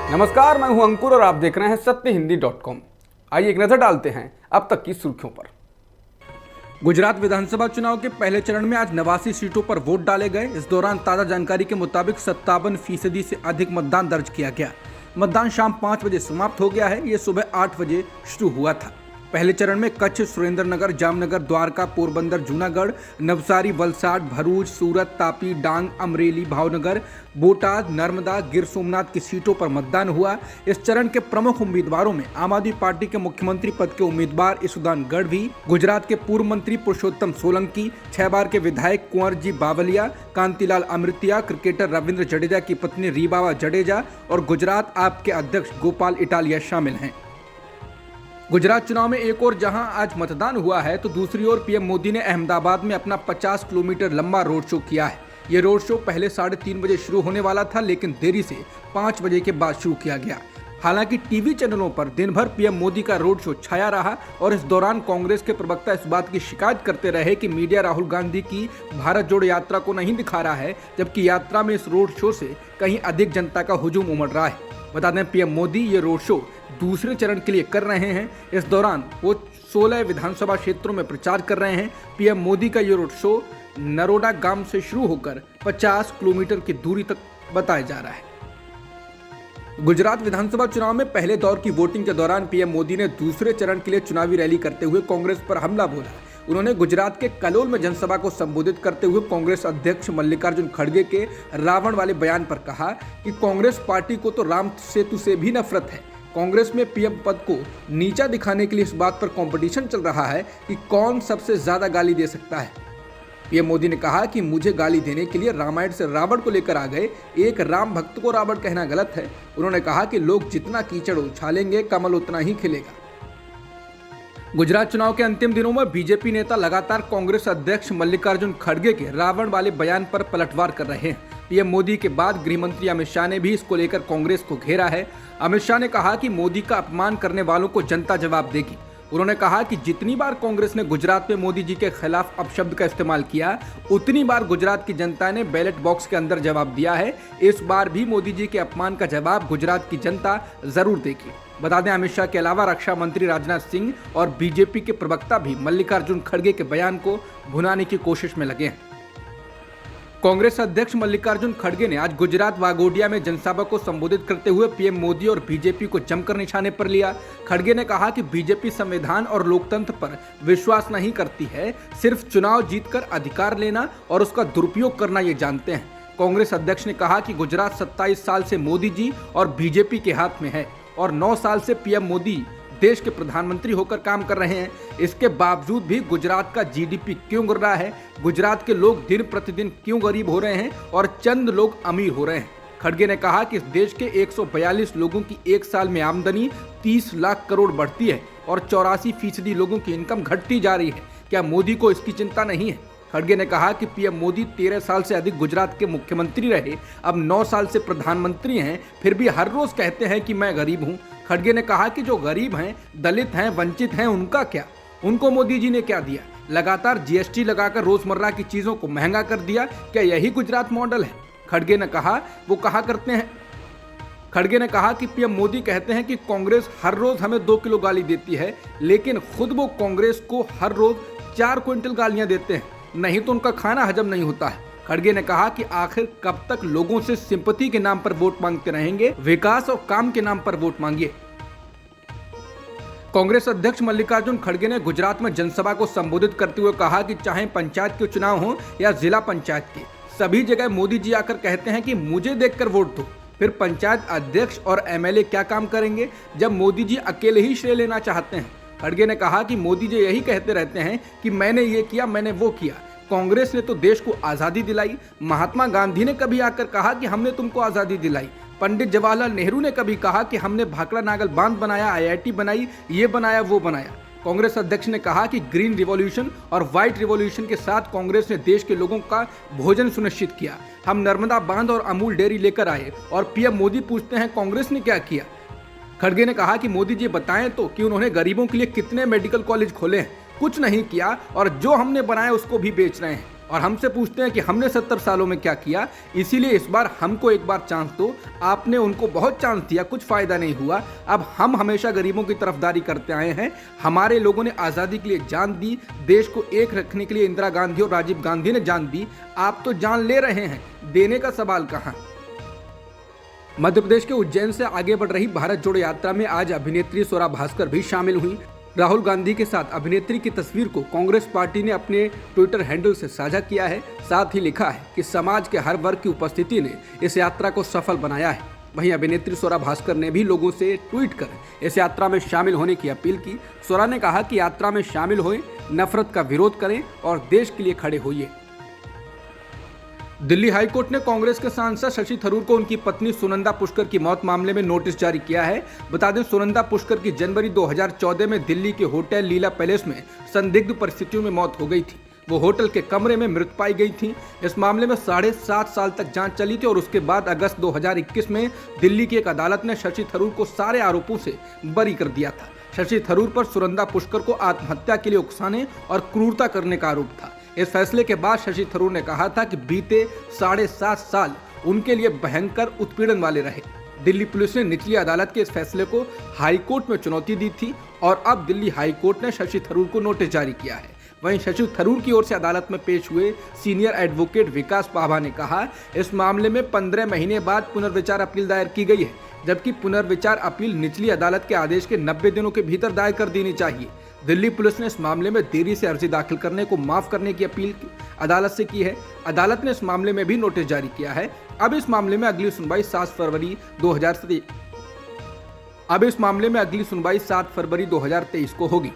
नमस्कार, मैं हूं अंकुर और आप देख रहे हैं सत्यहिंदी.com। आइए एक नजर डालते हैं अब तक की सुर्खियों पर। गुजरात विधानसभा चुनाव के पहले चरण में आज 89 सीटों पर वोट डाले गए। इस दौरान ताजा जानकारी के मुताबिक 57% से अधिक मतदान दर्ज किया गया। मतदान शाम 5 बजे समाप्त हो गया है। ये सुबह 8 बजे शुरू हुआ था। पहले चरण में कच्छ, सुरेंद्रनगर, जामनगर, द्वारका, पोरबंदर, जूनागढ़, नवसारी, वलसाड, भरूच, सूरत, तापी, डांग, अमरेली, भावनगर, बोटाद, नर्मदा, गिर सोमनाथ की सीटों पर मतदान हुआ। इस चरण के प्रमुख उम्मीदवारों में आम आदमी पार्टी के मुख्यमंत्री पद के उम्मीदवार इसुदान गढ़वी, गुजरात के पूर्व मंत्री पुरुषोत्तम सोलंकी, 6 बार के विधायक कुंवर जी बावलिया, कांतिलाल अमृतिया, क्रिकेटर रविंद्र जडेजा की पत्नी रीबावा जडेजा और गुजरात आप के अध्यक्ष गोपाल इटालिया शामिल हैं। गुजरात चुनाव में एक और जहां आज मतदान हुआ है तो दूसरी ओर पीएम मोदी ने अहमदाबाद में अपना 50 किलोमीटर लंबा रोड शो किया है। ये रोड शो पहले 3:30 बजे शुरू होने वाला था, लेकिन देरी से 5 बजे के बाद शुरू किया गया। हालांकि टीवी चैनलों पर दिन भर पीएम मोदी का रोड शो छाया रहा और इस दौरान कांग्रेस के प्रवक्ता इस बात की शिकायत करते रहे कि मीडिया राहुल गांधी की भारत जोड़ो यात्रा को नहीं दिखा रहा है, जबकि यात्रा में इस रोड शो से कहीं अधिक जनता का हुजूम उमड़ रहा है। बता दें, पीएम मोदी ये रोड शो दूसरे चरण के लिए कर रहे हैं। इस दौरान वो 16 विधानसभा क्षेत्रों में प्रचार कर रहे हैं। पीएम मोदी का ये रोड शो नरोडा गांव से शुरू होकर 50 किलोमीटर की दूरी तक बताया जा रहा है। गुजरात विधानसभा चुनाव में पहले दौर की वोटिंग के दौरान पीएम मोदी ने दूसरे चरण के लिए चुनावी रैली करते हुए कांग्रेस पर हमला बोला। उन्होंने गुजरात के कलोल में जनसभा को संबोधित करते हुए कांग्रेस अध्यक्ष मल्लिकार्जुन खड़गे के रावण वाले बयान पर कहा कि कांग्रेस पार्टी को तो राम सेतु से भी नफरत है। कांग्रेस में पीएम पद को नीचा दिखाने के लिए इस बात पर कंपटीशन चल रहा है कि कौन सबसे ज्यादा गाली दे सकता है। पीएम मोदी ने कहा कि मुझे गाली देने के लिए रामायण से रावण को लेकर आ गए। एक राम भक्त को रावण कहना गलत है। उन्होंने कहा कि लोग जितना कीचड़ उछालेंगे कमल उतना ही खिलेगा। गुजरात चुनाव के अंतिम दिनों में बीजेपी नेता लगातार कांग्रेस अध्यक्ष मल्लिकार्जुन खड़गे के रावण वाले बयान पर पलटवार कर रहे हैं। पीएम मोदी के बाद गृह मंत्री अमित शाह ने भी इसको लेकर कांग्रेस को घेरा है। अमित शाह ने कहा कि मोदी का अपमान करने वालों को जनता जवाब देगी। उन्होंने कहा कि जितनी बार कांग्रेस ने गुजरात में मोदी जी के खिलाफ अपशब्द का इस्तेमाल किया, उतनी बार गुजरात की जनता ने बैलेट बॉक्स के अंदर जवाब दिया है। इस बार भी मोदी जी के अपमान का जवाब गुजरात की जनता जरूर देगी। बता दें, अमित शाह के अलावा रक्षा मंत्री राजनाथ सिंह और बीजेपी के प्रवक्ता भी मल्लिकार्जुन खड़गे के बयान को भुनाने की कोशिश में लगे हैं। कांग्रेस अध्यक्ष मल्लिकार्जुन खड़गे ने आज गुजरात वागोडिया में जनसभा को संबोधित करते हुए पीएम मोदी और बीजेपी को जमकर निशाने पर लिया। खड़गे ने कहा कि बीजेपी संविधान और लोकतंत्र पर विश्वास नहीं करती है, सिर्फ चुनाव जीतकर अधिकार लेना और उसका दुरुपयोग करना ये जानते हैं। कांग्रेस अध्यक्ष ने कहा कि गुजरात 27 साल से मोदी जी और बीजेपी के हाथ में है और 9 साल से पीएम मोदी देश के प्रधानमंत्री होकर काम कर रहे हैं। इसके बावजूद भी गुजरात का जीडीपी क्यों गिर रहा है, गुजरात के लोग दिन प्रतिदिन क्यों गरीब हो रहे हैं और चंद लोग अमीर हो रहे हैं। खड़गे ने कहा कि इस देश के 142 लोगों की एक साल में आमदनी 30 लाख करोड़ बढ़ती है और 84% लोगों की इनकम घटती जा रही है। क्या मोदी को इसकी चिंता नहीं है? खड़गे ने कहा कि पीएम मोदी 13 साल से अधिक गुजरात के मुख्यमंत्री रहे, अब 9 साल से प्रधानमंत्री हैं, फिर भी हर रोज कहते हैं कि मैं गरीब हूं। खड़गे ने कहा कि जो गरीब हैं, दलित हैं, वंचित हैं, उनका क्या? उनको मोदी जी ने क्या दिया? लगातार जीएसटी लगाकर रोजमर्रा की चीजों को महंगा कर दिया। क्या यही गुजरात मॉडल है? खड़गे ने कहा खड़गे ने कहा कि पीएम मोदी कहते हैं कि कांग्रेस हर रोज हमें 2 किलो गाली देती है, लेकिन खुद वो कांग्रेस को हर रोज 4 क्विंटल गालियां देते हैं, नहीं तो उनका खाना हजम नहीं होता है। खड़गे ने कहा कि आखिर कब तक लोगों से सिंपैथी के नाम पर वोट मांगते रहेंगे, विकास और काम के नाम पर वोट मांगिए। कांग्रेस अध्यक्ष मल्लिकार्जुन खड़गे ने गुजरात में जनसभा को संबोधित करते हुए कहा कि चाहे पंचायत के चुनाव हो या जिला पंचायत के, सभी जगह मोदी जी आकर कहते हैं कि मुझे देखकर वोट दो। फिर पंचायत अध्यक्ष और एमएलए क्या काम करेंगे जब मोदी जी अकेले ही श्रेय लेना चाहते हैं? खड़गे ने कहा कि मोदी जी यही कहते रहते हैं कि मैंने ये किया, मैंने वो किया। कांग्रेस ने तो देश को आजादी दिलाई। महात्मा गांधी ने कभी आकर कहा कि हमने तुमको आजादी दिलाई। पंडित जवाहरलाल नेहरू ने कभी कहा कि हमने भाखड़ा नागल बांध बनाया, आईआईटी बनाई, ये बनाया, वो बनाया। कांग्रेस अध्यक्ष ने कहा कि ग्रीन रिवॉल्यूशन और व्हाइट रिवॉल्यूशन के साथ कांग्रेस ने देश के लोगों का भोजन सुनिश्चित किया। हम नर्मदा बांध और अमूल डेयरी लेकर आए और पीएम मोदी पूछते हैं कांग्रेस ने क्या किया? खड़गे ने कहा कि मोदी जी बताएं तो कि उन्होंने गरीबों के लिए कितने मेडिकल कॉलेज खोले हैं। कुछ नहीं किया और जो हमने बनाया उसको भी बेच रहे हैं। और हमसे पूछते हैं कि हमने 70 सालों में क्या किया, इसीलिए इस बार हमको एक बार चांस दो। आपने उनको बहुत चांस दिया, कुछ फायदा नहीं हुआ। अब हम हमेशा गरीबों की तरफदारी करते आए हैं। हमारे लोगों ने आज़ादी के लिए जान दी, देश को एक रखने के लिए इंदिरा गांधी और राजीव गांधी ने जान दी। आप तो जान ले रहे हैं, देने का सवाल कहाँ। मध्य प्रदेश के उज्जैन से आगे बढ़ रही भारत जोड़ो यात्रा में आज अभिनेत्री स्वरा भास्कर भी शामिल हुई। राहुल गांधी के साथ अभिनेत्री की तस्वीर को कांग्रेस पार्टी ने अपने ट्विटर हैंडल से साझा किया है। साथ ही लिखा है कि समाज के हर वर्ग की उपस्थिति ने इस यात्रा को सफल बनाया है। वहीं अभिनेत्री स्वरा भास्कर ने भी लोगों से ट्वीट कर इस यात्रा में शामिल होने की अपील की। स्वरा ने कहा कि यात्रा में शामिल होएं, नफरत का विरोध करें और देश के लिए खड़े होइए। दिल्ली हाईकोर्ट ने कांग्रेस के सांसद शशि थरूर को उनकी पत्नी सुनंदा पुष्कर की मौत मामले में नोटिस जारी किया है। बता दें, सुनंदा पुष्कर की जनवरी 2014 में दिल्ली के होटल लीला पैलेस में संदिग्ध परिस्थितियों में मौत हो गई थी। वो होटल के कमरे में मृत पाई गई थी। इस मामले में 7.5 साल तक जांच चली थी और उसके बाद अगस्त 2021 में दिल्ली की एक अदालत ने शशि थरूर को सारे आरोपों से बरी कर दिया था। शशि थरूर पर सुनंदा पुष्कर को आत्महत्या के लिए उकसाने और क्रूरता करने का आरोप था। इस फैसले के बाद शशि थरूर ने कहा था कि बीते 7.5 साल उनके लिए भयंकर उत्पीड़न वाले रहे। दिल्ली पुलिस ने निचली अदालत के इस फैसले को हाईकोर्ट में चुनौती दी थी और अब दिल्ली हाईकोर्ट ने शशि थरूर को नोटिस जारी किया है। वहीं शशि थरूर की ओर से अदालत में पेश हुए सीनियर एडवोकेट विकास पाभा ने कहा, इस मामले में 15 महीने बाद पुनर्विचार अपील दायर की गई है, जबकि पुनर्विचार अपील निचली अदालत के आदेश के 90 दिनों के भीतर दायर कर देनी चाहिए। दिल्ली पुलिस ने इस मामले में देरी से अर्जी दाखिल करने को माफ करने की अपील अदालत से की है। अदालत ने इस मामले में भी नोटिस जारी किया है। अब इस मामले में अगली सुनवाई 7 फरवरी 2023 को होगी।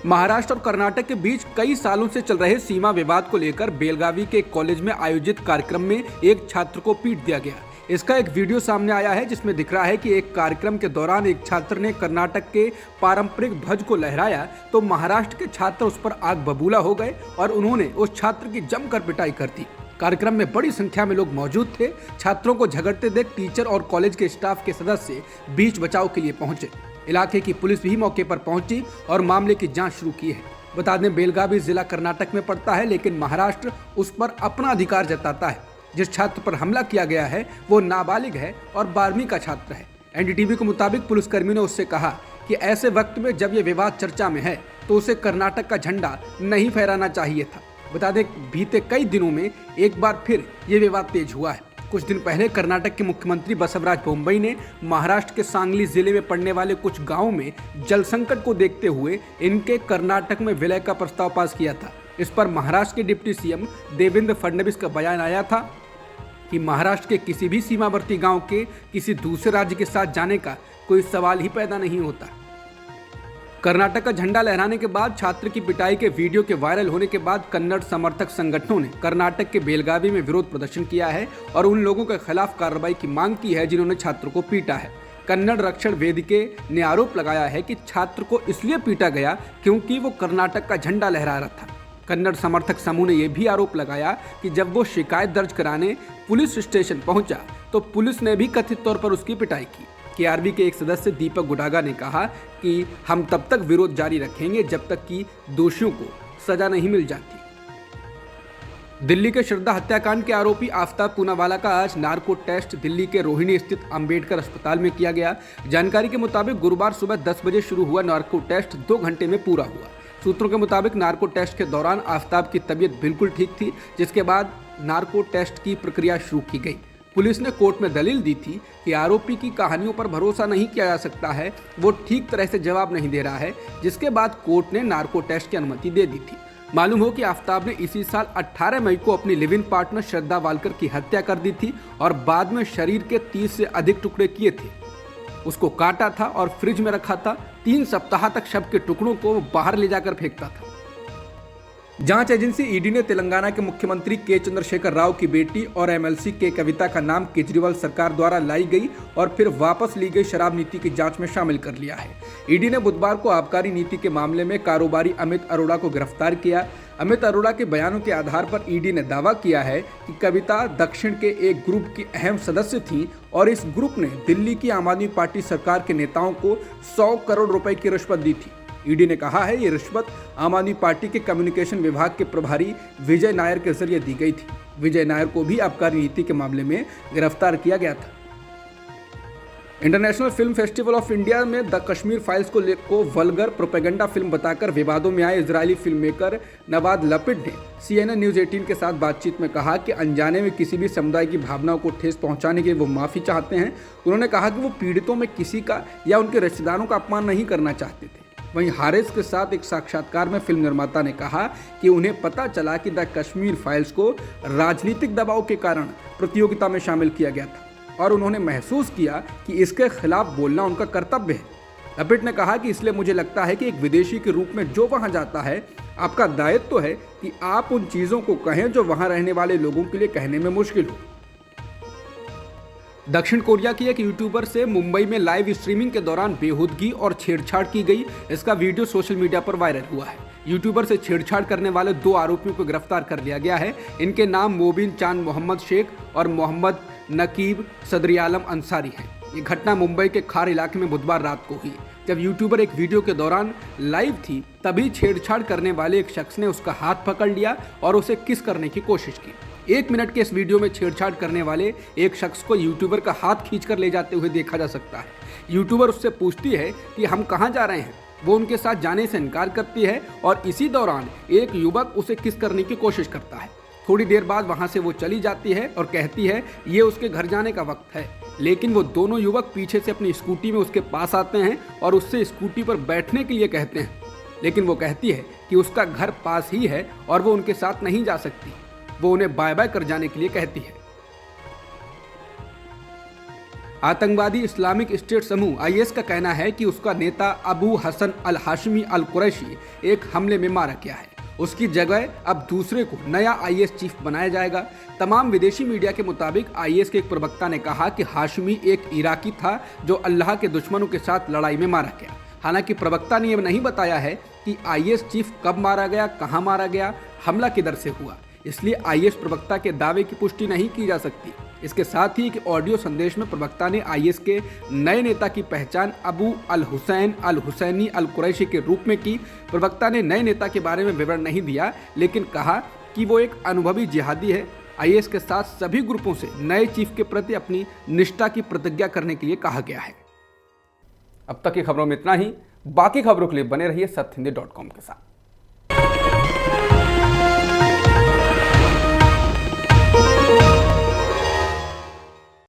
महाराष्ट्र और कर्नाटक के बीच कई सालों से चल रहे सीमा विवाद को लेकर बेलगावी के एक कॉलेज में आयोजित कार्यक्रम में एक छात्र को पीट दिया गया। इसका एक वीडियो सामने आया है जिसमें दिख रहा है कि एक कार्यक्रम के दौरान एक छात्र ने कर्नाटक के पारंपरिक ध्वज को लहराया तो महाराष्ट्र के छात्र उस पर आग बबूला हो गए और उन्होंने उस छात्र की जमकर पिटाई कर दी। कार्यक्रम में बड़ी संख्या में लोग मौजूद थे। छात्रों को झगड़ते देख टीचर और कॉलेज के स्टाफ के सदस्य बीच बचाव के लिए पहुंचे। इलाके की पुलिस भी मौके पर पहुंची और मामले की जांच शुरू की है। बता दें, बेलगावी जिला कर्नाटक में पड़ता है, लेकिन महाराष्ट्र उस पर अपना अधिकार जताता है। जिस छात्र पर हमला किया गया है वो नाबालिग है और 12वीं का छात्र है। एनडीटीवी के मुताबिक पुलिसकर्मी ने उससे कहा कि ऐसे वक्त में जब ये विवाद चर्चा में है तो उसे कर्नाटक का झंडा नहीं फहराना चाहिए था। बता दें, बीते कई दिनों में एक बार फिर ये विवाद तेज हुआ है। कुछ दिन पहले कर्नाटक के मुख्यमंत्री बसवराज बोम्मई ने महाराष्ट्र के सांगली जिले में पड़ने वाले कुछ गाँवों में जल संकट को देखते हुए इनके कर्नाटक में विलय का प्रस्ताव पास किया था। इस पर महाराष्ट्र के डिप्टी सीएम देवेंद्र फडणवीस का बयान आया था कि महाराष्ट्र के किसी भी सीमावर्ती गांव के किसी दूसरे राज्य के साथ जाने का कोई सवाल ही पैदा नहीं होता। कर्नाटक का झंडा लहराने के बाद छात्र की पिटाई के वीडियो के वायरल होने के बाद कन्नड़ समर्थक संगठनों ने कर्नाटक के बेलगावी में विरोध प्रदर्शन किया है और उन लोगों के खिलाफ कार्रवाई की मांग की है जिन्होंने छात्र को पीटा है। कन्नड़ रक्षण वेदिके ने आरोप लगाया है कि छात्र को इसलिए पीटा गया क्योंकि वो कर्नाटक का झंडा लहरा रहा था। कन्नड़ समर्थक समूह ने यह भी आरोप लगाया कि जब वो शिकायत दर्ज कराने पुलिस स्टेशन पहुंचा तो पुलिस ने भी कथित तौर पर उसकी पिटाई की। केआरबी के एक सदस्य दीपक गुडागा ने कहा कि हम तब तक विरोध जारी रखेंगे जब तक कि दोषियों को सजा नहीं मिल जाती। दिल्ली के श्रद्धा हत्याकांड के आरोपी आफताब पूनावाला का आज नार्को टेस्ट दिल्ली के रोहिणी स्थित अंबेडकर अस्पताल में किया गया। जानकारी के मुताबिक गुरुवार सुबह 10 बजे शुरू हुआ नार्को टेस्ट 2 घंटे में पूरा हुआ। सूत्रों के मुताबिक नार्को टेस्ट के दौरान आफताब की तबीयत बिल्कुल ठीक थी, जिसके बाद नार्को टेस्ट की प्रक्रिया शुरू की गई। पुलिस ने कोर्ट में दलील दी थी कि आरोपी की कहानियों पर भरोसा नहीं किया जा सकता है, वो ठीक तरह से जवाब नहीं दे रहा है, जिसके बाद कोर्ट ने नार्को टेस्ट की अनुमति दे दी थी। मालूम हो कि आफताब ने इसी साल 18 मई को अपनी live in partner Shraddha Walker की हत्या कर दी थी और बाद में शरीर के 30 से अधिक टुकड़े किए थे। उसको काटा था और फ्रिज में रखा था। 3 सप्ताह तक शव के टुकड़ों को बाहर ले जाकर फेंकता था। जांच एजेंसी ईडी ने तेलंगाना के मुख्यमंत्री के चंद्रशेखर राव की बेटी और एमएलसी के कविता का नाम केजरीवाल सरकार द्वारा लाई गई और फिर वापस ली गई शराब नीति की जांच में शामिल कर लिया है। ईडी ने बुधवार को आबकारी नीति के मामले में कारोबारी अमित अरोड़ा को गिरफ्तार किया। अमित अरोड़ा के बयानों के आधार पर ईडी ने दावा किया है कि कविता दक्षिण के एक ग्रुप की अहम सदस्य थी और इस ग्रुप ने दिल्ली की आम आदमी पार्टी सरकार के नेताओं को 100 करोड़ रुपए की रिश्वत दी थी। ईडी ने कहा है ये रिश्वत आम आदमी पार्टी के कम्युनिकेशन विभाग के प्रभारी विजय नायर के जरिए दी गई थी। विजय नायर को भी आबकारी नीति के मामले में गिरफ्तार किया गया था। International film festival of India में द कश्मीर फाइल्स को वल्गर प्रोपेगेंडा फिल्म बताकर विवादों में आए इजरायली फिल्म मेकर नवाद लपिड ने CNN न्यूज़ 18 के साथ बातचीत में कहा कि अनजाने में किसी भी समुदाय की भावनाओं को ठेस पहुंचाने के लिए वो माफ़ी चाहते हैं। उन्होंने कहा कि वो पीड़ितों में किसी का या उनके रिश्तेदारों का अपमान नहीं करना चाहते थे। वहीं हारिस के साथ एक साक्षात्कार में फिल्म निर्माता ने कहा कि उन्हें पता चला कि द कश्मीर फाइल्स को राजनीतिक दबाव के कारण प्रतियोगिता में शामिल किया गया था और उन्होंने महसूस किया कि इसके खिलाफ बोलना उनका कर्तव्य है। लपिड ने कहा कि इसलिए मुझे लगता है कि एक विदेशी के रूप में जो वहां जाता है, आपका दायित्व तो है कि आप उन चीज़ों को कहें जो वहां रहने वाले लोगों के लिए कहने में मुश्किल हो। दक्षिण कोरिया की एक यूट्यूबर से मुंबई में लाइव स्ट्रीमिंग के दौरान बेहूदगी और छेड़छाड़ की गई। इसका वीडियो सोशल मीडिया पर वायरल हुआ है। यूट्यूबर से छेड़छाड़ करने वाले 2 आरोपियों को गिरफ्तार कर लिया गया है। इनके नाम मोबिन चांद मोहम्मद शेख और मोहम्मद नकीब सदरियालम अंसारी हैं। ये घटना मुंबई के खार इलाके में बुधवार रात को हुई। जब यूट्यूबर एक वीडियो के दौरान लाइव थी, तभी छेड़छाड़ करने वाले एक शख्स ने उसका हाथ पकड़ लिया और उसे किस करने की कोशिश की। 1 मिनट के इस वीडियो में छेड़छाड़ करने वाले एक शख्स को यूट्यूबर का हाथ खींचकर ले जाते हुए देखा जा सकता है। यूट्यूबर उससे पूछती है कि हम कहाँ जा रहे हैं। वो उनके साथ जाने से इनकार करती है और इसी दौरान एक युवक उसे किस करने की कोशिश करता है। थोड़ी देर बाद वहां से वो चली जाती है और कहती है ये उसके घर जाने का वक्त है। लेकिन वो दोनों युवक पीछे से अपनी स्कूटी में उसके पास आते हैं और उससे स्कूटी पर बैठने के लिए कहते हैं, लेकिन वो कहती है कि उसका घर पास ही है और वो उनके साथ नहीं जा सकती। वो उन्हें बाय बाय कर जाने के लिए कहती है। आतंकवादी इस्लामिक स्टेट समूह IS का कहना है कि उसका नेता अबू हसन अल हाशमी अल कुरैशी एक हमले में मारा गया है। उसकी जगह अब दूसरे को नया IS चीफ बनाया जाएगा। तमाम विदेशी मीडिया के मुताबिक IS के एक प्रवक्ता ने कहा कि हाशमी एक इराकी था जो अल्लाह के दुश्मनों के साथ लड़ाई में मारा गया। हालांकि प्रवक्ता ने यह नहीं बताया है कि IS चीफ कब मारा गया, कहां मारा गया, हमला किधर से हुआ। इसलिए IS प्रवक्ता के दावे की पुष्टि नहीं की जा सकती। इसके साथ ही एक ऑडियो संदेश में प्रवक्ता ने IS के नए नेता की पहचान अबू अल हुसैन अल हुसैनी अल कुरैशी के रूप में की। प्रवक्ता ने नए नेता के बारे में विवरण नहीं दिया, लेकिन कहा कि वो एक अनुभवी जिहादी है। IS के साथ सभी ग्रुपों से नए चीफ के प्रति अपनी निष्ठा की प्रतिज्ञा करने के लिए कहा गया है। अब तक की खबरों में इतना ही। बाकी खबरों के लिए बने रहिए सत्यहिंदी.com के साथ।